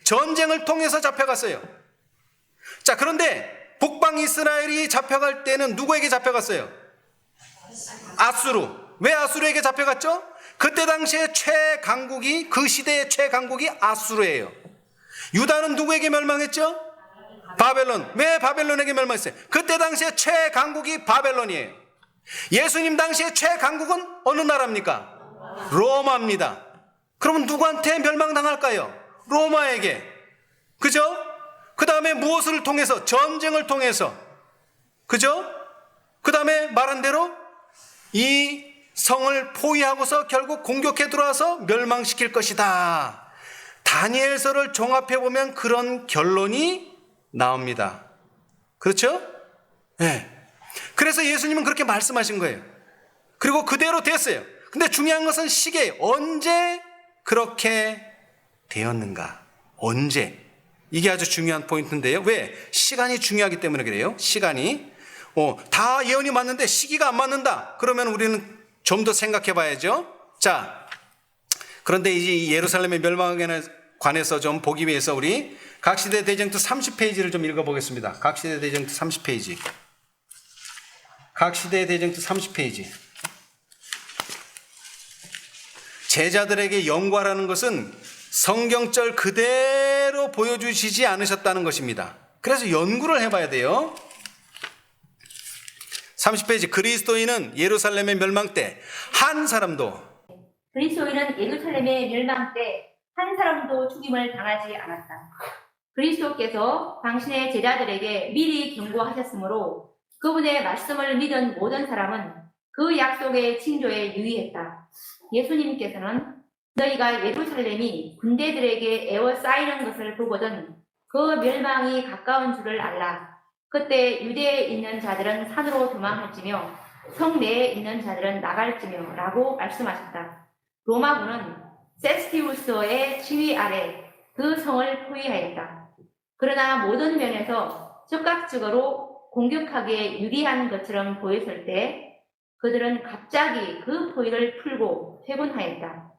전쟁을 통해서 잡혀갔어요. 자, 그런데 북방 이스라엘이 잡혀갈 때는 누구에게 잡혀갔어요? 아수르. 왜 아수르에게 잡혀갔죠? 그때 당시에 최강국이, 그 시대의 최강국이 아수르예요. 유다는 누구에게 멸망했죠? 바벨론. 왜 바벨론에게 멸망했어요? 그때 당시에 최강국이 바벨론이에요. 예수님 당시에 최강국은 어느 나라입니까? 로마입니다. 그러면 누구한테 멸망당할까요? 로마에게. 그죠? 그 다음에 무엇을 통해서? 전쟁을 통해서. 그죠? 그 다음에 말한 대로 이 성을 포위하고서 결국 공격해 들어와서 멸망시킬 것이다. 다니엘서를 종합해보면 그런 결론이 나옵니다. 그렇죠? 네. 그래서 예수님은 그렇게 말씀하신 거예요. 그리고 그대로 됐어요. 근데 중요한 것은 시기에 언제 그렇게 되었는가? 언제? 이게 아주 중요한 포인트인데요. 왜? 시간이 중요하기 때문에 그래요. 시간이. 다 예언이 맞는데 시기가 안 맞는다. 그러면 우리는 좀 더 생각해 봐야죠. 자, 그런데 이제 이 예루살렘의 멸망에 관해서 좀 보기 위해서 우리 각시대 대쟁투 30페이지를 좀 읽어보겠습니다. 각시대 대쟁투 30페이지. 각시대 대쟁투 30페이지. 제자들에게 연구하라는 것은 성경절 그대로 보여주시지 않으셨다는 것입니다. 그래서 연구를 해봐야 돼요. 30페이지. 그리스도인은 예루살렘의 멸망 때 한 사람도 그리스도인은 예루살렘의 멸망 때 한 사람도 죽임을 당하지 않았다. 그리스도께서 당신의 제자들에게 미리 경고하셨으므로 그분의 말씀을 믿은 모든 사람은 그 약속의 징조에 유의했다. 예수님께서는 너희가 예루살렘이 군대들에게 에워싸이는 것을 보거든 그 멸망이 가까운 줄을 알라. 그때 유대에 있는 자들은 산으로 도망할지며 성 내에 있는 자들은 나갈지며 라고 말씀하셨다. 로마군은 세스티우스의 지휘 아래 그 성을 포위하였다. 그러나 모든 면에서 즉각적으로 공격하기에 유리한 것처럼 보였을 때 그들은 갑자기 그 포위를 풀고 퇴군하였다.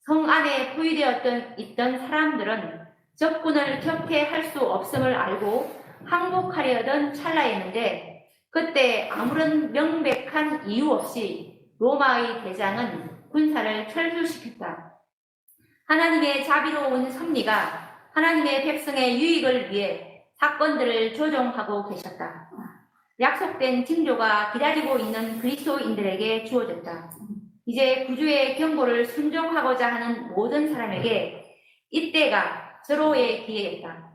성 안에 포위되었던 사람들은 적군을 격퇴할 수 없음을 알고 항복하려던 찰나였는데 그때 아무런 명백한 이유 없이 로마의 대장은 군사를 철수시켰다. 하나님의 자비로운 섭리가 하나님의 백성의 유익을 위해 사건들을 조정하고 계셨다. 약속된 징조가 기다리고 있는 그리스도인들에게 주어졌다. 이제 구주의 경고를 순종하고자 하는 모든 사람에게 이때가 절호의 기회였다.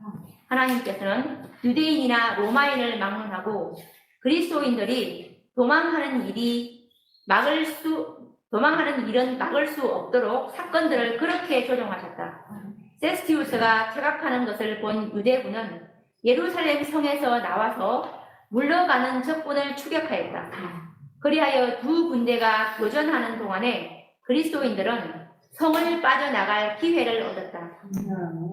하나님께서는 유대인이나 로마인을 막론하고 그리스도인들이 도망하는 일은 막을 수 없도록 사건들을 그렇게 조정하셨다. 세스티우스가 퇴각하는 것을 본 유대군은 예루살렘 성에서 나와서 물러가는 적군을 추격하였다. 그리하여 두 군대가 교전하는 동안에 그리스도인들은 성을 빠져나갈 기회를 얻었다.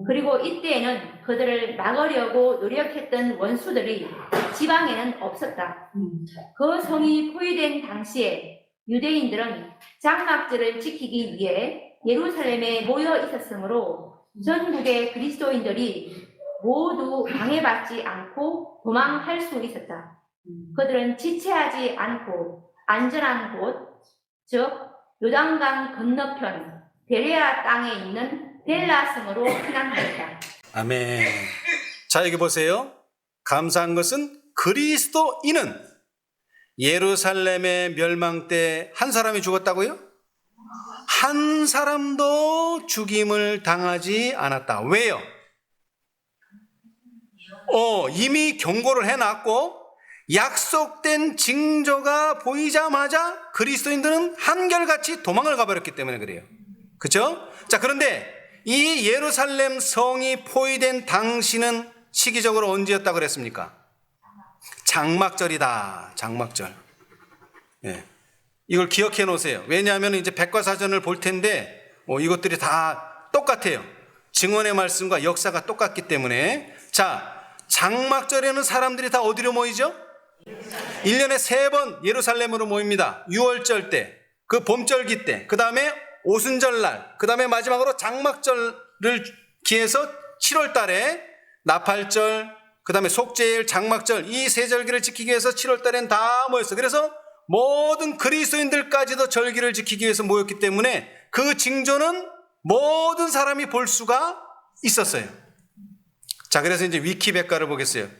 그리고 이때에는 그들을 막으려고 노력했던 원수들이 지방에는 없었다. 그 성이 포위된 당시에 유대인들은 장막절을 지키기 위해 예루살렘에 모여 있었으므로 전국의 그리스도인들이 모두 방해받지 않고 도망할 수 있었다. 그들은 지체하지 않고 안전한 곳, 즉 요단강 건너편 베레아 땅에 있는 벨라성으로 피난하였다. 아멘. 자, 여기 보세요. 감사한 것은 그리스도인은 예루살렘의 멸망 때 한 사람이 죽었다고요? 한 사람도 죽임을 당하지 않았다. 왜요? 이미 경고를 해놨고 약속된 징조가 보이자마자 그리스도인들은 한결같이 도망을 가버렸기 때문에 그래요. 그렇죠? 자, 그런데 이 예루살렘 성이 포위된 당시는 시기적으로 언제였다고 그랬습니까? 장막절이다. 장막절. 예. 이걸 기억해 놓으세요. 왜냐하면 이제 백과사전을 볼 텐데 이것들이 다 똑같아요. 증언의 말씀과 역사가 똑같기 때문에. 자, 장막절에는 사람들이 다 어디로 모이죠? 1년에 3번 예루살렘으로 모입니다. 6월절 때, 그 봄절기 때, 그 다음에 오순절날, 그 다음에 마지막으로 장막절을 기해서 7월 달에 나팔절, 그 다음에 속죄일, 장막절, 이 세 절기를 지키기 위해서 7월 달엔 다 모였어요. 그래서 모든 그리스도인들까지도 절기를 지키기 위해서 모였기 때문에 그 징조는 모든 사람이 볼 수가 있었어요. 자, 그래서 이제 위키백과를 보겠어요.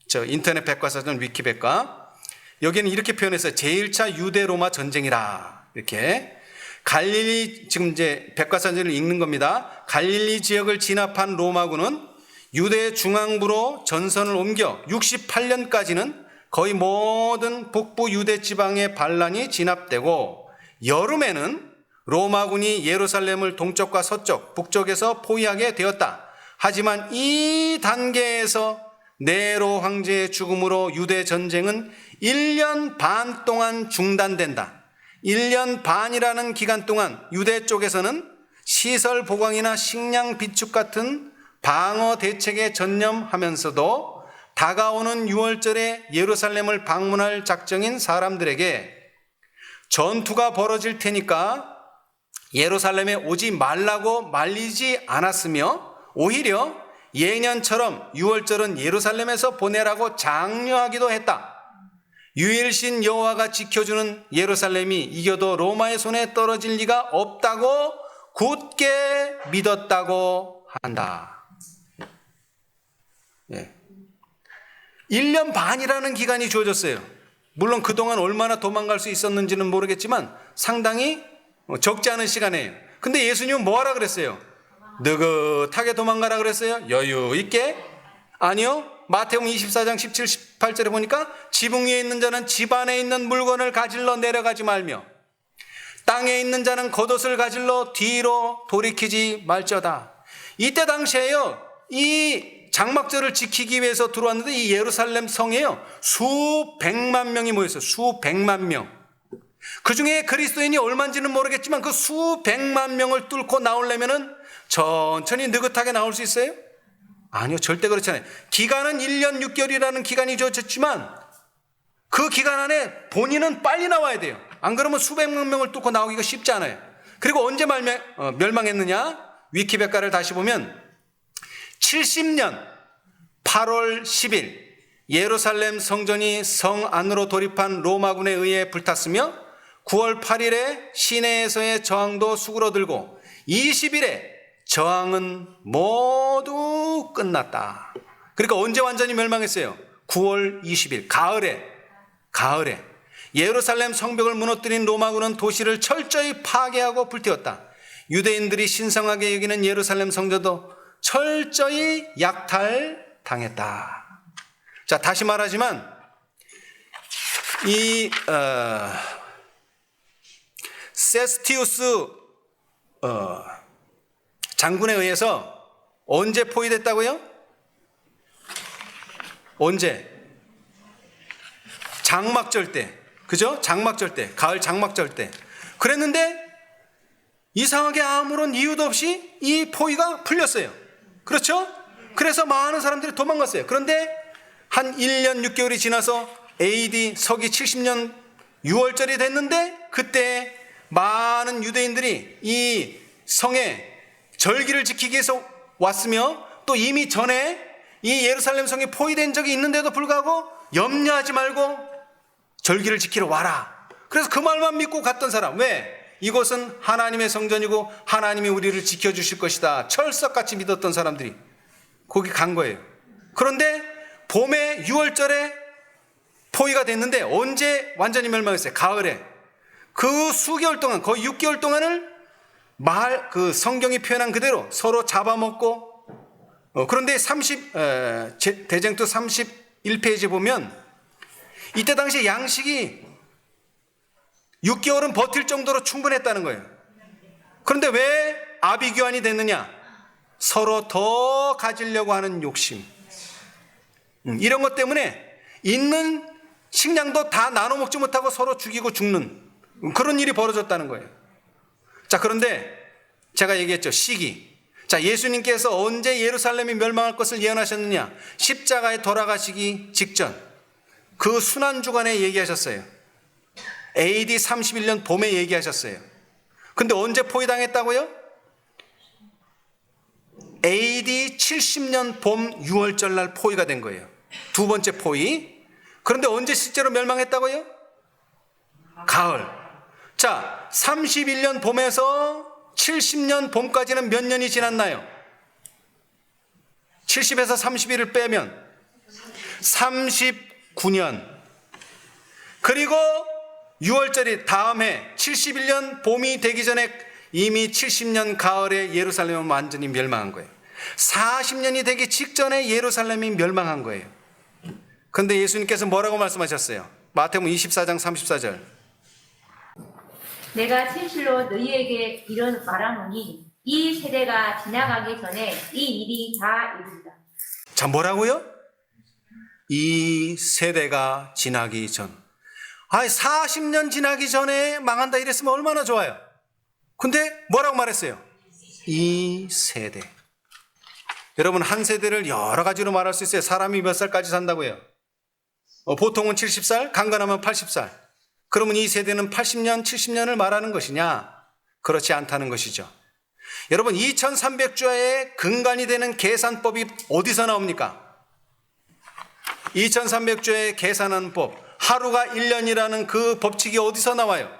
저 인터넷 백과사전 위키백과. 여기는 이렇게 표현했어요. 제1차 유대 로마 전쟁이라. 이렇게. 갈릴리, 지금 이제 백과사전을 읽는 겁니다. 갈릴리 지역을 진압한 로마군은 유대 중앙부로 전선을 옮겨 68년까지는 거의 모든 북부 유대 지방의 반란이 진압되고, 여름에는 로마군이 예루살렘을 동쪽과 서쪽, 북쪽에서 포위하게 되었다. 하지만 이 단계에서 네로 황제의 죽음으로 유대 전쟁은 1년 반 동안 중단된다. 1년 반이라는 기간 동안 유대 쪽에서는 시설 보강이나 식량 비축 같은 방어 대책에 전념하면서도 다가오는 6월절에 예루살렘을 방문할 작정인 사람들에게 전투가 벌어질 테니까 예루살렘에 오지 말라고 말리지 않았으며, 오히려 예년처럼 6월절은 예루살렘에서 보내라고 장려하기도 했다. 유일신 여호와가 지켜주는 예루살렘이 이겨도 로마의 손에 떨어질 리가 없다고 굳게 믿었다고 한다. 예. 1년 반이라는 기간이 주어졌어요. 물론 그동안 얼마나 도망갈 수 있었는지는 모르겠지만 상당히 적지 않은 시간이에요. 근데 예수님은 뭐 하라 그랬어요? 느긋하게 도망가라 그랬어요? 여유 있게? 아니요. 마태복음 24장 17, 18절에 보니까 지붕 위에 있는 자는 집 안에 있는 물건을 가질러 내려가지 말며 땅에 있는 자는 겉옷을 가질러 뒤로 돌이키지 말지어다. 이때 당시에요, 이 장막절을 지키기 위해서 들어왔는데 이 예루살렘 성에요, 수백만 명이 모였어요. 수백만 명. 그 중에 그리스도인이 얼마인지는 모르겠지만 그 수백만 명을 뚫고 나오려면은 천천히 느긋하게 나올 수 있어요? 아니요, 절대 그렇지 않아요. 기간은 1년 6개월이라는 기간이 주어졌지만 그 기간 안에 본인은 빨리 나와야 돼요. 안 그러면 수백만 명을 뚫고 나오기가 쉽지 않아요. 그리고 언제 멸망했느냐? 위키백과를 다시 보면 70년 8월 10일 예루살렘 성전이 성 안으로 돌입한 로마군에 의해 불탔으며 9월 8일에 시내에서의 저항도 수그러들고 20일에 저항은 모두 끝났다. 그러니까 언제 완전히 멸망했어요? 9월 20일 가을에 예루살렘 성벽을 무너뜨린 로마군은 도시를 철저히 파괴하고 불태웠다. 유대인들이 신성하게 여기는 예루살렘 성전도 철저히 약탈당했다. 자, 다시 말하지만 이 세스티우스 장군에 의해서 언제 포위됐다고요? 언제? 장막절 때. 그죠? 장막절 때. 가을 장막절 때. 그랬는데 이상하게 아무런 이유도 없이 이 포위가 풀렸어요. 그렇죠? 그래서 많은 사람들이 도망갔어요. 그런데 한 1년 6개월이 지나서 AD 서기 70년 6월절이 됐는데 그때 많은 유대인들이 이 성에 절기를 지키기 위해서 왔으며 또 이미 전에 이 예루살렘 성이 포위된 적이 있는데도 불구하고 염려하지 말고 절기를 지키러 와라. 그래서 그 말만 믿고 갔던 사람. 왜? 이곳은 하나님의 성전이고 하나님이 우리를 지켜주실 것이다. 철석같이 믿었던 사람들이 거기 간 거예요. 그런데 봄에 6월절에 포위가 됐는데 언제 완전히 멸망했어요? 가을에. 그 수개월 동안, 거의 6개월 동안을 그 성경이 표현한 그대로 서로 잡아먹고, 그런데 대쟁투 31페이지 보면 이때 당시 양식이 6개월은 버틸 정도로 충분했다는 거예요. 그런데 왜 아비규환이 됐느냐? 서로 더 가지려고 하는 욕심. 이런 것 때문에 있는 식량도 다 나눠 먹지 못하고 서로 죽이고 죽는 그런 일이 벌어졌다는 거예요. 자, 그런데 제가 얘기했죠. 시기. 자, 예수님께서 언제 예루살렘이 멸망할 것을 예언하셨느냐? 십자가에 돌아가시기 직전 그 순환주간에 얘기하셨어요. AD 31년 봄에 얘기하셨어요. 근데 언제 포위당했다고요? AD 70년 봄 6월절 날 포위가 된 거예요. 두 번째 포위. 그런데 언제 실제로 멸망했다고요? 가을. 자, 31년 봄에서 70년 봄까지는 몇 년이 지났나요? 70에서 31을 빼면 39년. 그리고 6월절이 다음 해 71년 봄이 되기 전에 이미 70년 가을에 예루살렘은 완전히 멸망한 거예요. 40년이 되기 직전에 예루살렘이 멸망한 거예요. 그런데 예수님께서 뭐라고 말씀하셨어요? 마태복음 24장 34절. 내가 진실로 너희에게 이런 말하노니 이 세대가 지나가기 전에 이 일이 다 이루리라. 자, 뭐라고요? 이 세대가 지나기 전. 40년 지나기 전에 망한다 이랬으면 얼마나 좋아요. 근데 뭐라고 말했어요? 이 세대. 여러분, 한 세대를 여러 가지로 말할 수 있어요. 사람이 몇 살까지 산다고요? 보통은 70살, 강건하면 80살. 그러면 이 세대는 80년, 70년을 말하는 것이냐? 그렇지 않다는 것이죠. 여러분, 2300주야의 근간이 되는 계산법이 어디서 나옵니까? 2300주야의 계산하는 법, 하루가 1년이라는 그 법칙이 어디서 나와요?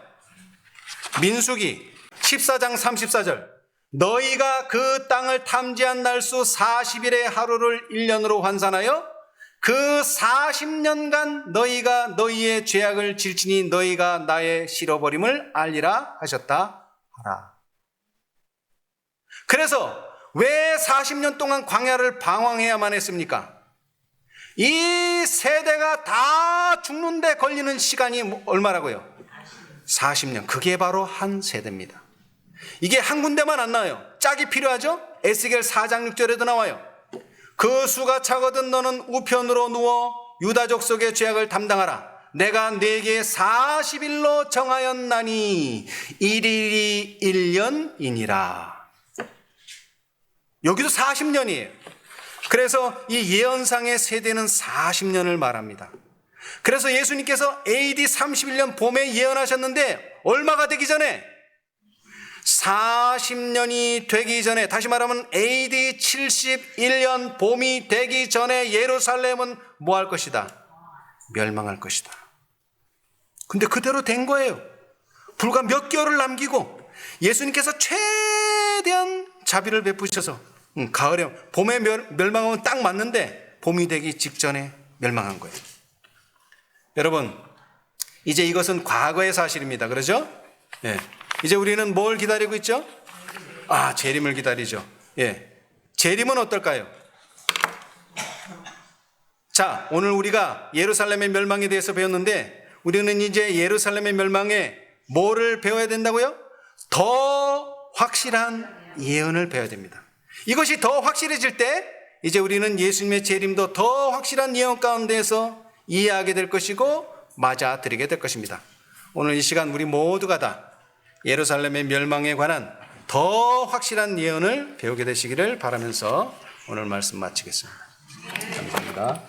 민수기 14장 34절. 너희가 그 땅을 탐지한 날수 40일의 하루를 1년으로 환산하여 그 40년간 너희가 너희의 죄악을 질지니 너희가 나의 실어버림을 알리라 하셨다 하라. 그래서 왜 40년 동안 광야를 방황해야만 했습니까? 이 세대가 다 죽는데 걸리는 시간이 얼마라고요? 40년. 그게 바로 한 세대입니다. 이게 한 군데만 안 나와요. 짝이 필요하죠? 에스겔 4장 6절에도 나와요. 그 수가 차거든 너는 우편으로 누워 유다 족속의 죄악을 담당하라. 내가 네게 40일로 정하였나니 1일이 1년이니라. 여기도 40년이에요. 그래서 이 예언상의 세대는 40년을 말합니다. 그래서 예수님께서 AD 31년 봄에 예언하셨는데 얼마가 되기 전에? 40년이 되기 전에, 다시 말하면 AD 71년 봄이 되기 전에 예루살렘은 뭐 할 것이다? 멸망할 것이다. 근데 그대로 된 거예요. 불과 몇 개월을 남기고 예수님께서 최대한 자비를 베푸셔서 가을에, 봄에 멸망하면 딱 맞는데 봄이 되기 직전에 멸망한 거예요. 여러분, 이제 이것은 과거의 사실입니다. 그러죠? 예. 이제 우리는 뭘 기다리고 있죠? 재림을 기다리죠. 예. 재림은 어떨까요? 자, 오늘 우리가 예루살렘의 멸망에 대해서 배웠는데 우리는 이제 예루살렘의 멸망에 뭐를 배워야 된다고요? 더 확실한 예언을 배워야 됩니다. 이것이 더 확실해질 때 이제 우리는 예수님의 재림도 더 확실한 예언 가운데에서 이해하게 될 것이고 맞아들이게 될 것입니다. 오늘 이 시간 우리 모두가 다 예루살렘의 멸망에 관한 더 확실한 예언을 배우게 되시기를 바라면서 오늘 말씀 마치겠습니다. 감사합니다.